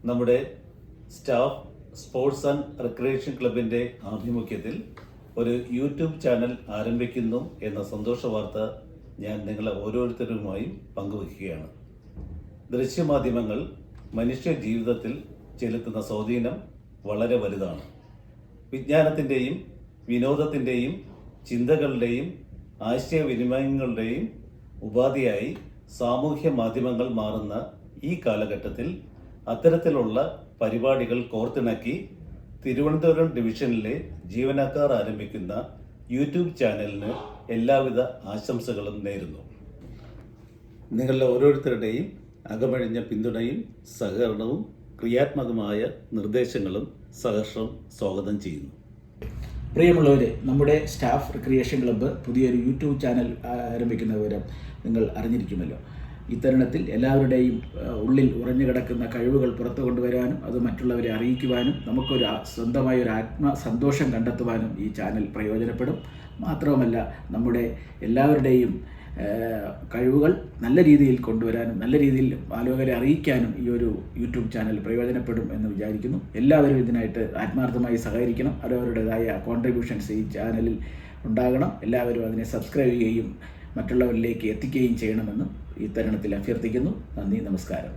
നമ്മുടെ staff sports and recreation ക്ലബിൻ്റെ ആഭിമുഖ്യത്തിൽ ഒരു യൂട്യൂബ് ചാനൽ ആരംഭിക്കുന്നു എന്ന സന്തോഷ വാർത്ത ഞാൻ നിങ്ങളെ ഓരോരുത്തരുമായും പങ്കുവയ്ക്കുകയാണ്. ദൃശ്യമാധ്യമങ്ങൾ മനുഷ്യ ജീവിതത്തിൽ ചെലുത്തുന്ന സ്വാധീനം വളരെ വലുതാണ്. വിജ്ഞാനത്തിൻ്റെയും വിനോദത്തിൻ്റെയും ചിന്തകളുടെയും ആശയവിനിമയങ്ങളുടെയും ഉപാധിയായി സാമൂഹ്യ മാധ്യമങ്ങൾ മാറുന്ന ഈ കാലഘട്ടത്തിൽ അത്തരത്തിലുള്ള പരിപാടികൾ കോർത്തിണക്കി തിരുവനന്തപുരം ഡിവിഷനിലെ ജീവനക്കാർ ആരംഭിക്കുന്ന യൂട്യൂബ് ചാനലിന് എല്ലാവിധ ആശംസകളും നേരുന്നു. നിങ്ങളുടെ ഓരോരുത്തരുടെയും അകമഴിഞ്ഞ പിന്തുണയും സഹകരണവും ക്രിയാത്മകമായ നിർദ്ദേശങ്ങളും സഹർഷം സ്വാഗതം ചെയ്യുന്നു. പ്രിയമുള്ളവരെ, നമ്മുടെ സ്റ്റാഫ് റിക്രിയേഷൻ ക്ലബ്ബ് പുതിയൊരു യൂട്യൂബ് ചാനൽ ആരംഭിക്കുന്ന വിവരം നിങ്ങൾ അറിഞ്ഞിരിക്കുമല്ലോ. ഇത്തരുണത്തിൽ എല്ലാവരുടെയും ഉള്ളിൽ ഉറഞ്ഞു കിടക്കുന്ന കഴിവുകൾ പുറത്തു കൊണ്ടുവരാനും അത് മറ്റുള്ളവരെ അറിയിക്കുവാനും നമുക്കൊരു സ്വന്തമായ ഒരു ആത്മസന്തോഷം കണ്ടെത്തുവാനും ഈ ചാനൽ പ്രയോജനപ്പെടും. മാത്രവുമല്ല, നമ്മുടെ എല്ലാവരുടെയും കഴിവുകൾ നല്ല രീതിയിൽ കൊണ്ടുവരാനും നല്ല രീതിയിൽ ആലോചകരെ അറിയിക്കാനും ഈ ഒരു യൂട്യൂബ് ചാനൽ പ്രയോജനപ്പെടും എന്ന് വിചാരിക്കുന്നു. എല്ലാവരും ഇതിനായിട്ട് ആത്മാർത്ഥമായി സഹകരിക്കണം. അവരവരുടേതായ കോൺട്രിബ്യൂഷൻസ് ഈ ചാനലിൽ ഉണ്ടാകണം. എല്ലാവരും അതിനെ സബ്സ്ക്രൈബ് ചെയ്യുകയും മറ്റുള്ളവരിലേക്ക് എത്തിക്കുകയും ചെയ്യണമെന്ന് ഈ തരുണത്തിൽ അഭ്യർത്ഥിക്കുന്നു. നന്ദി, നമസ്കാരം.